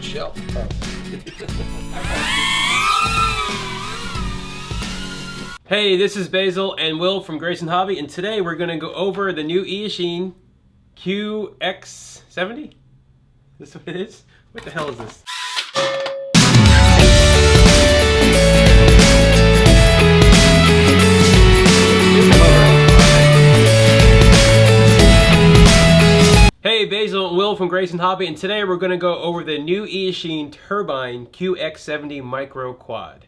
shelf. Hey, this is Basil and Will from Grayson Hobby, and today we're going to go over the new Eachine QX70. Is this what it is? What the hell is this? Hey, Basil and Will from Grayson Hobby, and today we're going to go over the new Eachine Turbine QX70 Micro Quad.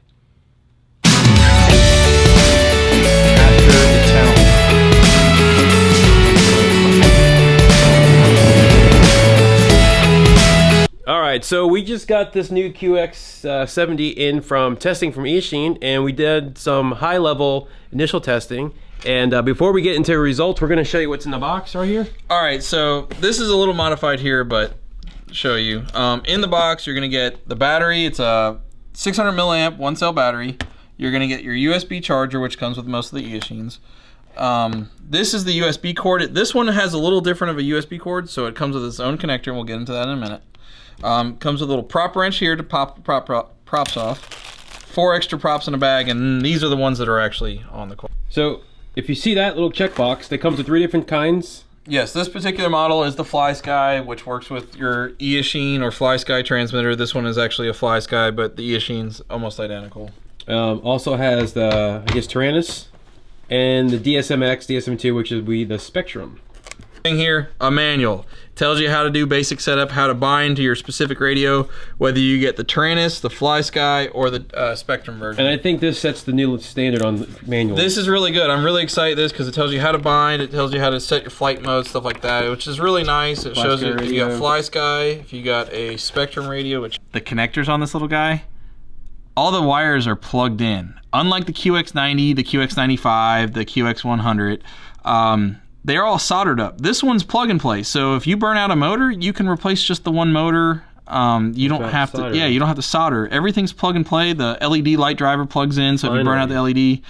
Alright, so we just got this new QX70 in from testing from Eachine, and we did some high-level initial testing. And before we get into the results, we're going to show you what's in the box right here. Alright, so this is a little modified here, but I'll show you. In the box, you're going to get the battery. It's a 600 milliamp one-cell battery. You're going to get your USB charger, which comes with most of the Eachines. This is the USB cord. This one has a little different of a USB cord, so it comes with its own connector, and we'll get into that in a minute. Comes with a little prop wrench here to pop props off. 4 extra props in a bag, and these are the ones that are actually on the quad. So if you see that little checkbox, that comes with 3 different kinds. Yes, this particular model is the FlySky, which works with your Eachine or FlySky transmitter. This one is actually a FlySky, but the Eachine's almost identical. Also has the, I guess, Tyrannus and the DSMX, DSM2, which is the Spectrum. Here, a manual. Tells you how to do basic setup, how to bind to your specific radio, whether you get the Tyrannus, the FlySky, or the Spectrum version. And I think this sets the new standard on the manual. This is really good. I'm really excited this because it tells you how to bind, it tells you how to set your flight mode, stuff like that, which is really nice. It shows you if you got FlySky, if you got a Spectrum radio, which the connectors on this little guy, all the wires are plugged in. Unlike the QX90, the QX95, the QX100, they're all soldered up. This one's plug and play, so if you burn out a motor, you can replace just the one motor. You don't have to. Yeah, you don't have to solder. Everything's plug and play. The LED light driver plugs in, so if you burn out the LED,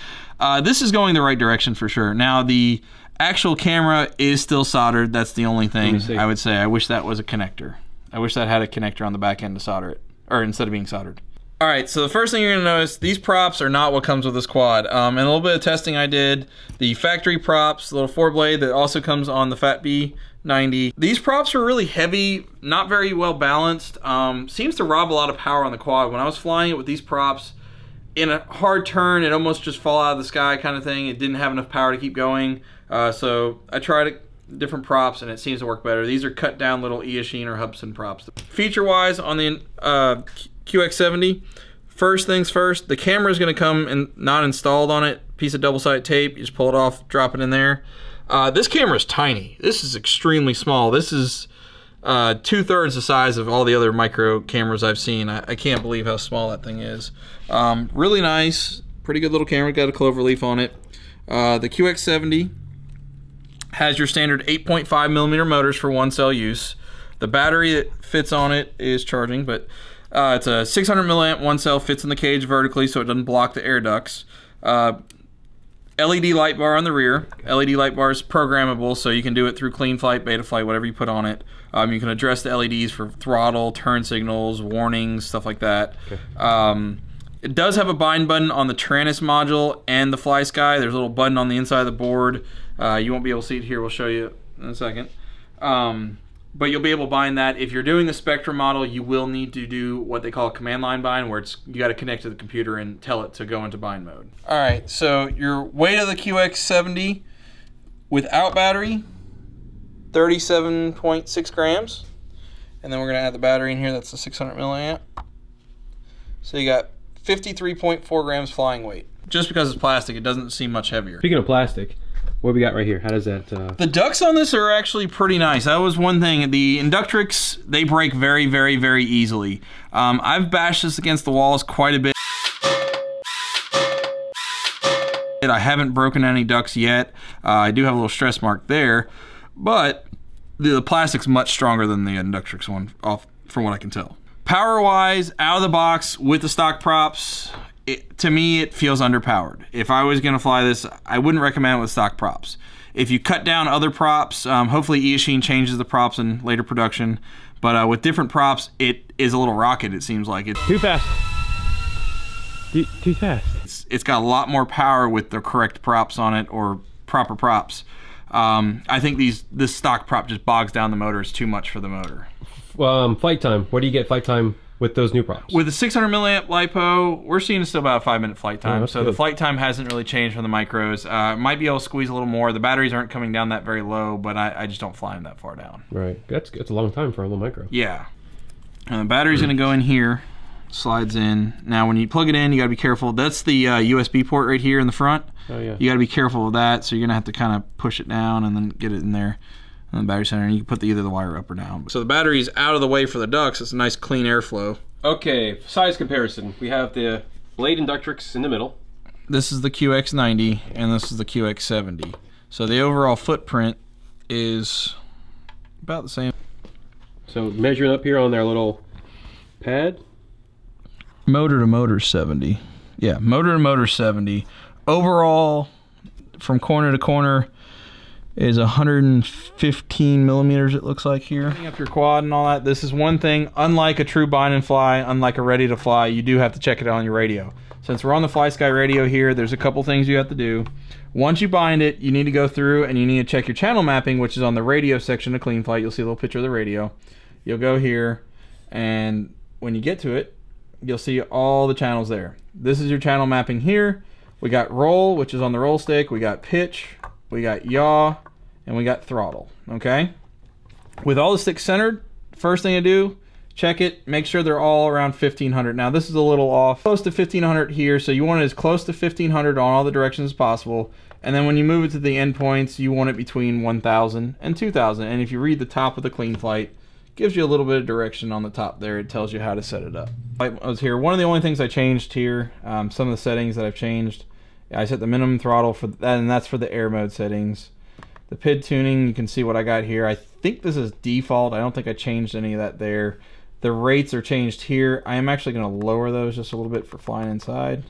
this is going the right direction for sure. Now the actual camera is still soldered. That's the only thing I would say. I wish that was a connector. I wish that had a connector on the back end to solder it, or instead of being soldered. All right, so the first thing you're gonna notice, these props are not what comes with this quad. And a little bit of testing I did, the factory props, the little 4-blade that also comes on the Fat B90. These props are really heavy, not very well balanced. Seems to rob a lot of power on the quad. When I was flying it with these props, in a hard turn, it almost just fall out of the sky kind of thing. It didn't have enough power to keep going. So I tried different props and it seems to work better. These are cut down little Eachine or Hubsan props. Feature-wise on the QX70, first things first, the camera is going to come and not installed on it. Piece of double-sided tape, you just pull it off, drop it in there. This camera is tiny. This is extremely small. This is 2/3 the size of all the other micro cameras I've seen. I can't believe how small that thing is. Really nice, pretty good little camera. Got a clover leaf on it. The QX70 has your standard 8.5 millimeter motors for one cell use. The battery that fits on it is charging, but it's a 600 milliamp one cell, fits in the cage vertically so it doesn't block the air ducts. LED light bar on the rear. LED light bar is programmable, so you can do it through clean flight, beta flight, whatever you put on it. You can address the LEDs for throttle, turn signals, warnings, stuff like that. Okay. It does have a bind button on the Tyrannus module and the FlySky. There's a little button on the inside of the board. You won't be able to see it here. We'll show you in a second. But you'll be able to bind that. If you're doing the Spectrum model, you will need to do what they call a command line bind, where you got to connect to the computer and tell it to go into bind mode. All right, so your weight of the QX70 without battery, 37.6 grams. And then we're going to add the battery in here. That's the 600 milliamp. So you got 53.4 grams flying weight. Just because it's plastic, it doesn't seem much heavier. Speaking of plastic, what we got right here? How does that? The ducts on this are actually pretty nice. That was one thing. The Inductrix, they break very, very, very easily. I've bashed this against the walls quite a bit. I haven't broken any ducts yet. I do have a little stress mark there, but the plastic's much stronger than the Inductrix one, from what I can tell. Power-wise, out of the box with the stock props, to me, it feels underpowered. If I was going to fly this, I wouldn't recommend it with stock props. If you cut down other props, hopefully Eachine changes the props in later production. But with different props, it is a little rocket, it seems like. It's too fast. Too fast. It's got a lot more power with the correct props on it, or proper props. I think this stock prop just bogs down the motor. It's too much for the motor. Flight time. What do you get flight time with those new props? With the 600 milliamp LiPo, we're seeing still about a 5-minute flight time. So good. The flight time hasn't really changed from the micros. Might be able to squeeze a little more. The batteries aren't coming down that very low, but I just don't fly them that far down. Right. That's a long time for a little micro. Yeah. The battery's going to go in here. Slides in. Now when you plug it in, you got to be careful. That's the USB port right here in the front. Oh yeah. You got to be careful with that. So you're going to have to kind of push it down and then get it in there. And the battery center, and you can put either the wire up or down. So the battery's out of the way for the ducts. It's a nice clean airflow. Okay, size comparison. We have the blade inductrix in the middle. This is the QX90 and this is the QX70. So the overall footprint is about the same. So measuring up here on their little pad. Motor to motor 70. Yeah, motor to motor 70. Overall, from corner to corner, is 115 millimeters, it looks like here. Up your quad and all that. This is one thing, unlike a true bind and fly, unlike a ready to fly, you do have to check it out on your radio. Since we're on the FlySky radio here, there's a couple things you have to do. Once you bind it, you need to go through and you need to check your channel mapping, which is on the radio section of Clean Flight. You'll see a little picture of the radio. You'll go here, and when you get to it, you'll see all the channels there. This is your channel mapping here. We got roll, which is on the roll stick. We got pitch, we got yaw, and we got throttle, okay? With all the sticks centered, first thing to do, check it, make sure they're all around 1500. Now this is a little off, close to 1500 here, so you want it as close to 1500 on all the directions as possible. And then when you move it to the endpoints, you want it between 1000 and 2000. And if you read the top of the Clean Flight, gives you a little bit of direction on the top there. It tells you how to set it up. I was here. One of the only things I changed here, some of the settings that I've changed, I set the minimum throttle for that, and that's for the air mode settings. The PID tuning, you can see what I got here. I think this is default. I don't think I changed any of that there. The rates are changed here. I am actually going to lower those just a little bit for flying inside.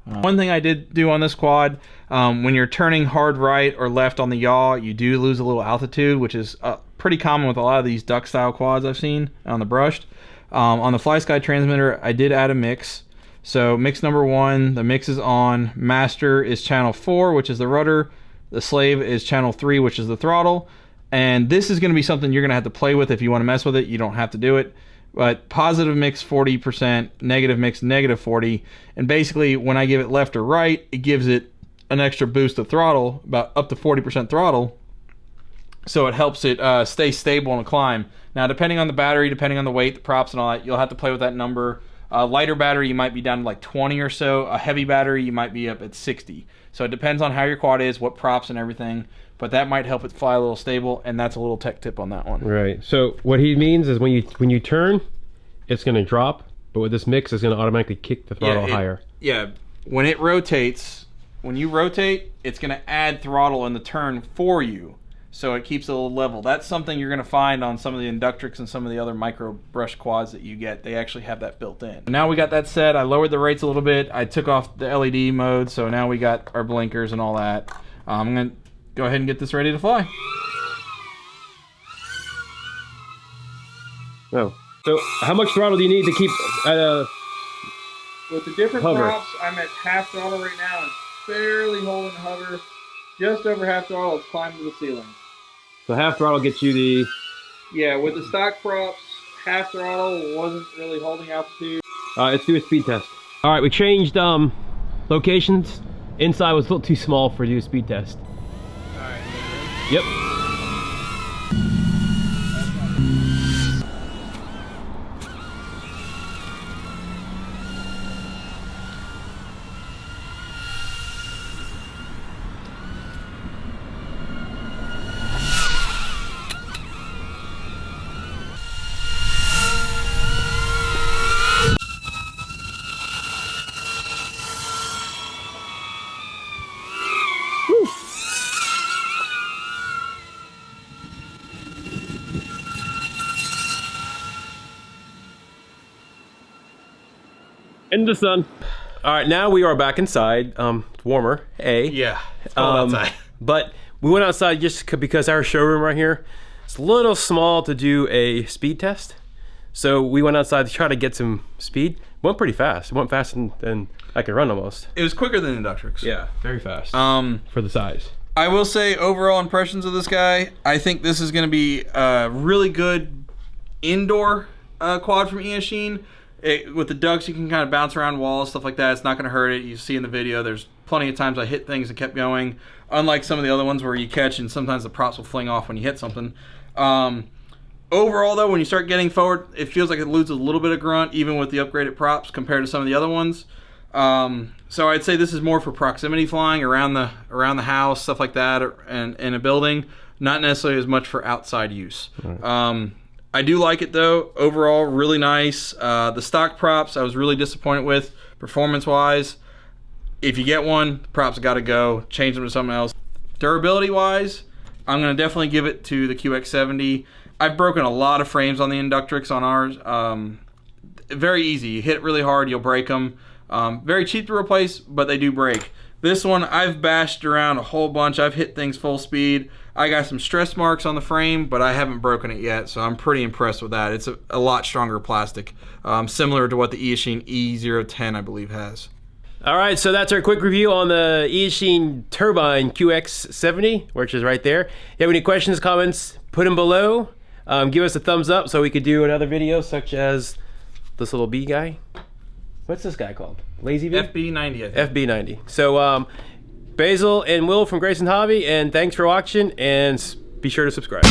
One thing I did do on this quad, when you're turning hard right or left on the yaw, you do lose a little altitude, which is pretty common with a lot of these duck style quads I've seen on the brushed. On the FlySky transmitter, I did add a mix. So mix number 1, the mix is on. Master is channel 4, which is the rudder. The slave is channel 3, which is the throttle. And this is going to be something you're going to have to play with if you want to mess with it. You don't have to do it. But positive mix 40%, negative mix negative 40. And basically when I give it left or right, it gives it an extra boost of throttle, about up to 40% throttle. So it helps it stay stable on a climb. Now depending on the battery, depending on the weight, the props and all that, you'll have to play with that number. Lighter battery, you might be down to like 20 or so. A heavy battery, you might be up at 60. So it depends on how your quad is, what props and everything. But that might help it fly a little stable, and that's a little tech tip on that one. Right. So what he means is when you turn, it's going to drop, but with this mix, it's going to automatically kick the throttle higher. Yeah. When it rotates, when you rotate, it's going to add throttle in the turn for you, so it keeps it a little level. That's something you're going to find on some of the Inductrix and some of the other micro brush quads that you get. They actually have that built in. Now we got that set. I lowered the rates a little bit. I took off the LED mode, so now we got our blinkers and all that. I'm going to go ahead and get this ready to fly. Oh. So how much throttle do you need to keep with the different hover? props, I'm at half throttle right now and barely holding the hover. Just over half throttle, it's climbed to the ceiling. So half throttle gets you the... Yeah, with the stock props, half throttle wasn't really holding altitude. Let's do a speed test. All right, we changed locations. Inside was a little too small for do a speed test. All right, yep. In the sun. All right, now we are back inside. It's warmer. Yeah, it's cold outside. But we went outside just because our showroom right here, it's a little small to do a speed test. So we went outside to try to get some speed. Went pretty fast. It went faster than I could run almost. It was quicker than Inductrix. Yeah, very fast. For the size. I will say overall impressions of this guy, I think this is going to be a really good indoor quad from Eachine. With the ducks, you can kind of bounce around walls, stuff like that. It's not going to hurt it. You see in the video, there's plenty of times I hit things and kept going. Unlike some of the other ones where you catch and sometimes the props will fling off when you hit something. Overall, though, when you start getting forward, it feels like it loses a little bit of grunt, even with the upgraded props compared to some of the other ones. So I'd say this is more for proximity flying around the house, stuff like that, and in a building. Not necessarily as much for outside use. Right. I do like it though. Overall, really nice. The stock props I was really disappointed with, performance-wise. If you get one, props got to go. Change them to something else. Durability-wise, I'm going to definitely give it to the QX70. I've broken a lot of frames on the Inductrix on ours. Very easy. You hit it really hard, you'll break them. Very cheap to replace, but they do break. This one, I've bashed around a whole bunch. I've hit things full speed. I got some stress marks on the frame, but I haven't broken it yet, so I'm pretty impressed with that. It's a lot stronger plastic, similar to what the Eachine E010, I believe, has. All right, so that's our quick review on the Eachine Turbine QX70, which is right there. If you have any questions, comments, put them below. Give us a thumbs up so we could do another video, such as this little bee guy. What's this guy called? Lazy Bee? FB90, I think. FB90. So, Basil and Will from Grayson Hobby, and thanks for watching, and be sure to subscribe.